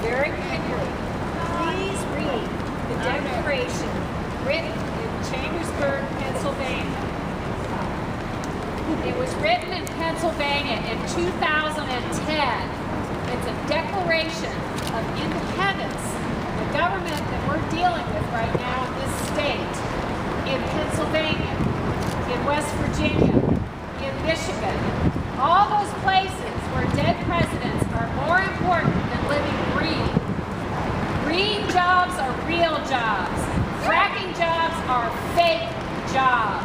very quickly, please read the declaration written in Chambersburg, Pennsylvania. It was written in Pennsylvania in 2010. It's a declaration of independence. The government that we're dealing with right now in this state, in Pennsylvania, in West Virginia, in Michigan, all those places where dead presidents are more important than living green. Green jobs are real jobs. Fracking jobs are fake jobs.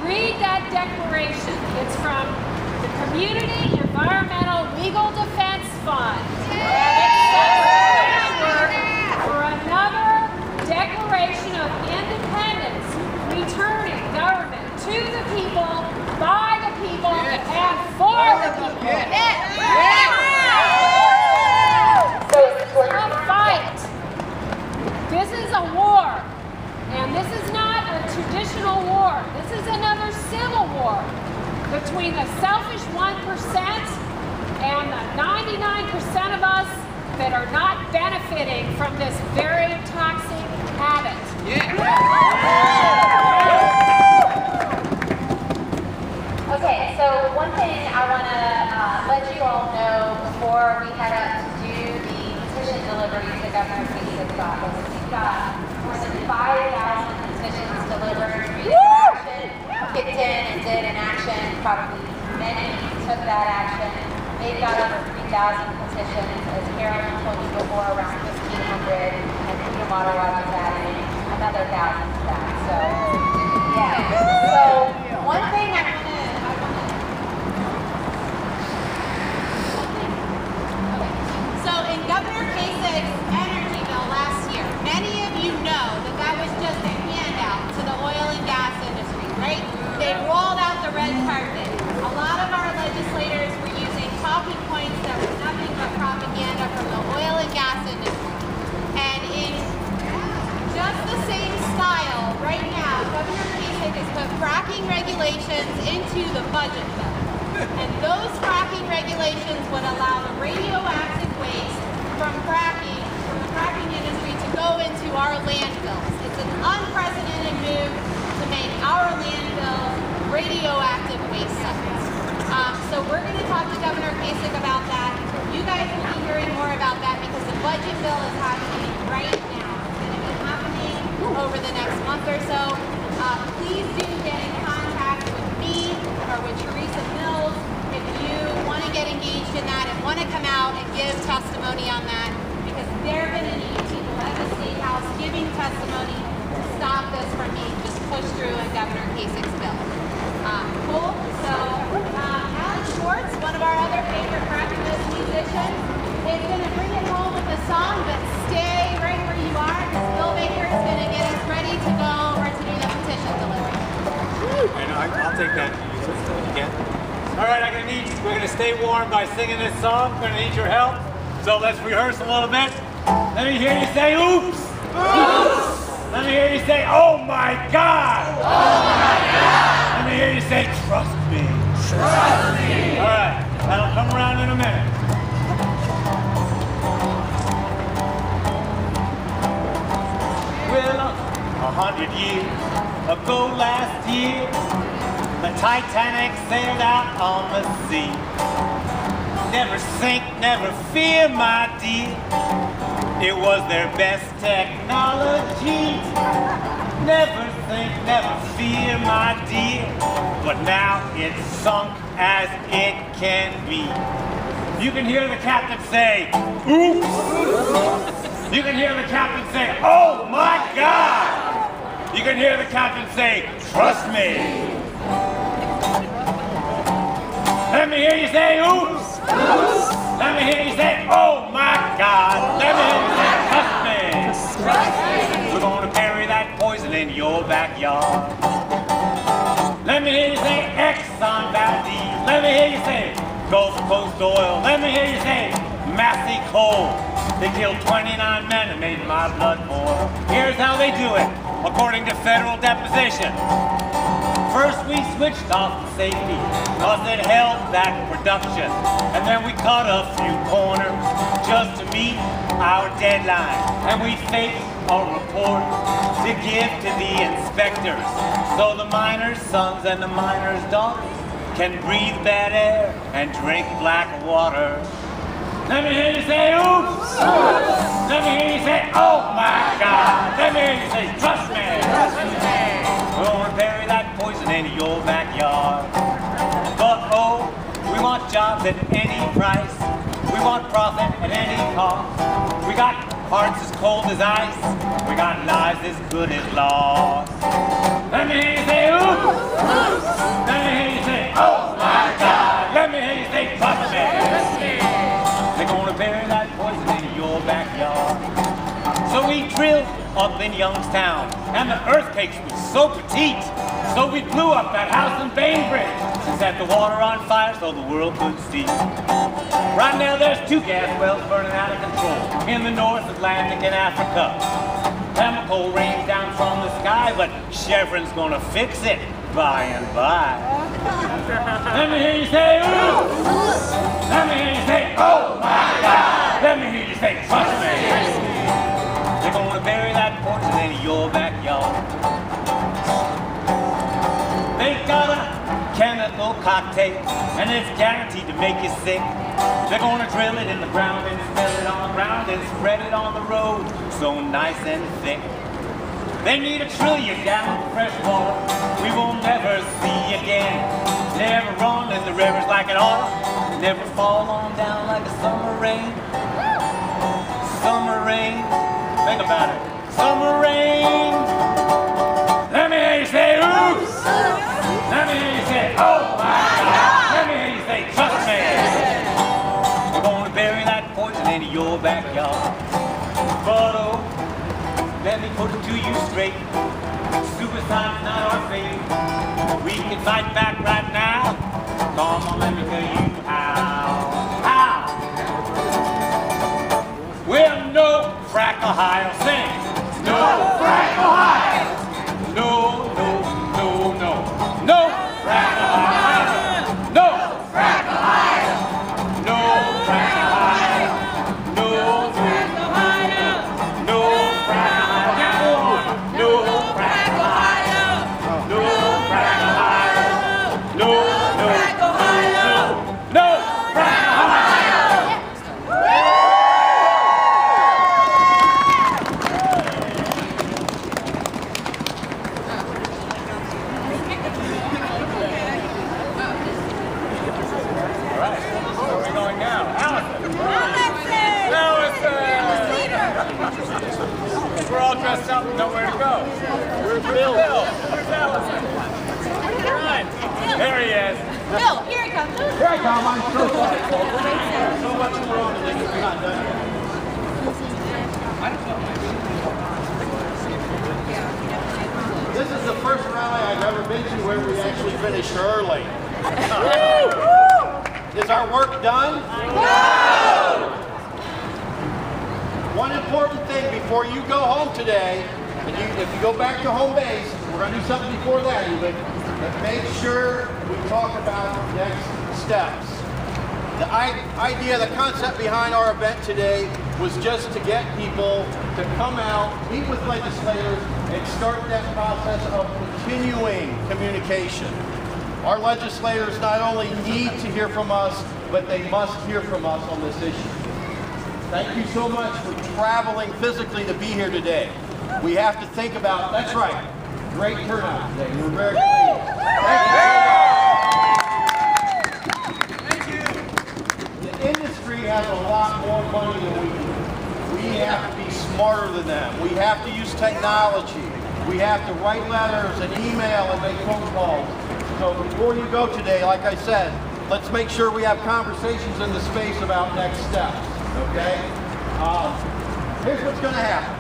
Read that declaration. It's from the Community Environmental Legal Defense Fund. And it says for another declaration of independence, returning government to the people, by the people, and for the people. So it's a fight. This is a war. And this is not a traditional war. This is another civil war between the selfish 1% and the 99% of us that are not benefiting from this very toxic habit. Okay, so one thing I want to let you all know before we head up to do the petition delivery to Governor Case's office. We've got more than 5,000 petitions delivered. Action kicked in and did an action. Probably many took that action. They've got over 3,000 petitions. As Carolyn told you before, around 1,500. And Food and Water Watch is adding another 1,000 to that. So, yeah. So, one thing I want to So in Governor Kasek's energy bill last year, many of you know that that was just a handout to the oil and gas industry, right? They rolled out the red carpet. A lot of our legislators were using talking points that were nothing but propaganda from the oil and gas industry. And in just the same style, right now, Governor Kasek has put fracking regulations into the budget bill. And those fracking regulations would allow the radioactive waste from the fracking industry to go into our landfills. It's an unprecedented move to make our landfills radioactive waste sites. So we're going to talk to Governor Kasek about that. You guys will be hearing more about that because the budget bill is happening right now. It's going to be happening over the next month or so. Please do get in contact with me or with Teresa Mills if you want to get engaged in that and want to come out and give testimony on that, because they're going to need people at the State House giving testimony to stop this from being just pushed through in Governor Kasek's bill. Cool? So Alex Schwartz, one of our other favorite practice musicians, is going to bring it home with a song, but stay right where you are because Bill Baker is going to get us ready to go over to do the petition delivery. I'll take that. Again. All right, we're gonna stay warm by singing this song. We're gonna need your help. So let's rehearse a little bit. Let me hear you say, oops. Oops. Let me hear you say, oh my God. Oh my God. Let me hear you say, trust me. Trust me. All right, that'll come around in a minute. Well, 100 years ago last year, the Titanic sailed out on the sea. Never sink, never fear, my dear. It was their best technology. Never think, never fear, my dear. But now it's sunk as it can be. You can hear the captain say, oops. You can hear the captain say, oh my God. You can hear the captain say, trust me. Let me hear you say, oops. Oops. Let me hear you say, oh my God. Let me hear you say, trust me. Trust me. We're going to bury that poison in your backyard. Let me hear you say, Exxon Valdez. Let me hear you say, Gulf Coast Oil. Let me hear you say, Massey Coal. They killed 29 men and made my blood boil. Here's how they do it, according to federal deposition. First we switched off the safety, cause it held back production. And then we cut a few corners just to meet our deadline. And we faked a report to give to the inspectors, so the miners' sons and the miners' daughters can breathe bad air and drink black water. Let me hear you say, oops! Let me hear you say, oh my God! Let me hear you say, trust me! We're gonna bury that poison in your backyard. But oh, we want jobs at any price. We want profit at any cost. We got hearts as cold as ice. We got lives as good as lost. Let me hear you say, oops! Let me hear you say, oh my God! Let me hear you say, trust me! They're gonna bury that poison in your backyard. So we drilled up in Youngstown, and the earthquakes were so petite. So we blew up that house in Bainbridge and set the water on fire so the world could see. Right now there's 2 gas wells burning out of control in the North Atlantic and Africa. Chemical rains down from the sky, but Chevron's gonna fix it by and by. Let me hear you say, ooh! Let me hear you say, oh my God! Let me hear you say, trust me! They're gonna bury that poison in your backyard. They got a chemical cocktail, and it's guaranteed to make you sick. They're gonna drill it in the ground and spill it on the ground and spread it on the road so nice and thick. They need 1 trillion gallons of fresh water we will never see again. Never run in the rivers like it ought, never fall on down like a summer rain. Summer rain, think about it. Summer rain. Let me hear you say, oops! Let me hear you say, oh my God! Let me hear you say, trust me! We're gonna bury that poison in your backyard. But oh, let me put it to you straight. Suicide's not our fate. We can fight back right now. Come on, let me tell you how. How? We're no frack Ohio. Sing. No frack Ohio. No, no, no, no. No frack Ohio. No frack Ohio. No frack Ohio. No frack Ohio. No frack Ohio. No frack Ohio. No frack Ohio. No, no, no frack Ohio. All right, where are we going now? Allison. We're all dressed up and know where to go. Where's Bill? Where's Allison? All right, there he is. Bill, here he comes. Here I come, I'm so sorry. So much more on this, we're not done yet. This is the first rally I've ever been to where we actually finished early. Is our work done? No! One important thing before you go home today, and if you go back to home base, we're going to do something before that even, but make sure we talk about next steps. The idea, the concept behind our event today was just to get people to come out, meet with legislators, and start that process of continuing communication. Our legislators not only need to hear from us, but they must hear from us on this issue. Thank you so much for traveling physically to be here today. We have to think about, that's right, great turnout today. We're very pleased. Thank you. The industry has a lot more money than we do. We have to be smarter than them. We have to use technology. We have to write letters and email and make phone calls. So before you go today, like I said, let's make sure we have conversations in the space about next steps, okay? Here's what's going to happen.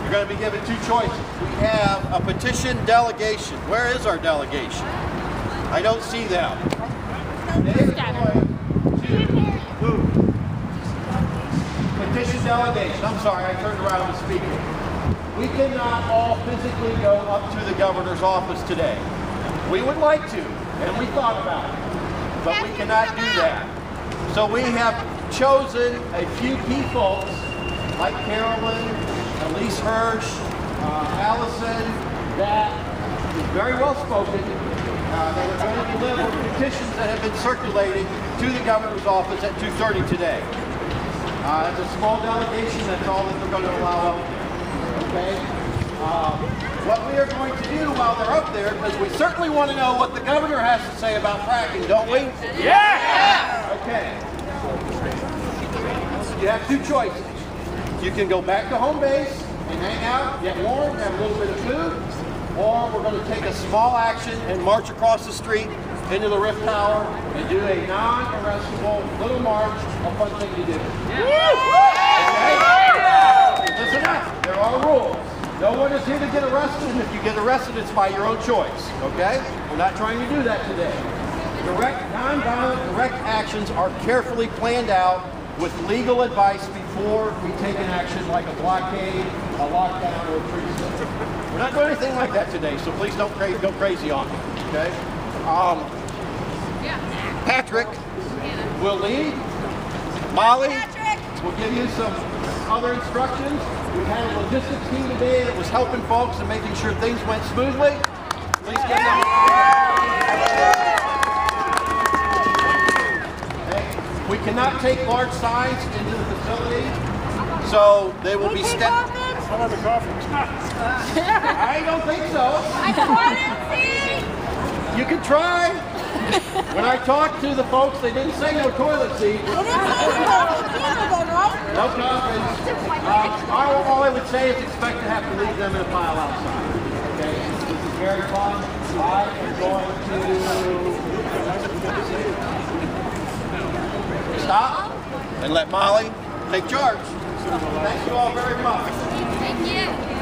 You're going to be given 2 choices. We have a petition delegation. Where is our delegation? I don't see them. Petition delegation. I'm sorry, I turned around to speak. We cannot all physically go up to the governor's office today. We would like to, and we thought about it, but we cannot do that. So we have chosen a few key folks like Carolyn, Elise Hirsch, Allison, that is very well spoken, that are going to deliver petitions that have been circulating to the governor's office at 2:30 today. It's a small delegation, that's all that they're going to allow up there, okay? What we are going to do while they're up there, because we certainly want to know what the governor has to say about fracking, don't we? Yeah! Okay. You have two choices. You can go back to home base and hang out, get warm, have a little bit of food, or we're going to take a small action and march across the street into the Rift Tower and do a non-arrestable little march, a fun thing to do. Okay? Listen up, there are rules. No one is here to get arrested, and if you get arrested, it's by your own choice, okay? We're not trying to do that today. Non-violent, direct actions are carefully planned out with legal advice before we take an action like a blockade, a lockdown, or a freeze. We're not doing anything like that today, so please don't go crazy on me, okay? Patrick will lead. Molly will give you some other instructions. We had a logistics team today that was helping folks and making sure things went smoothly. Please give them okay. We cannot take large signs into the facility, so they will be stepped. I'll have a coffee. I don't think so. You can try. When I talked to the folks, they didn't say no toilet seat. No coffee. All I would say is expect to have to leave them in a pile outside. Okay? This is very fun. I am going to stop and let Molly take charge. Thank you all very much. Thank you.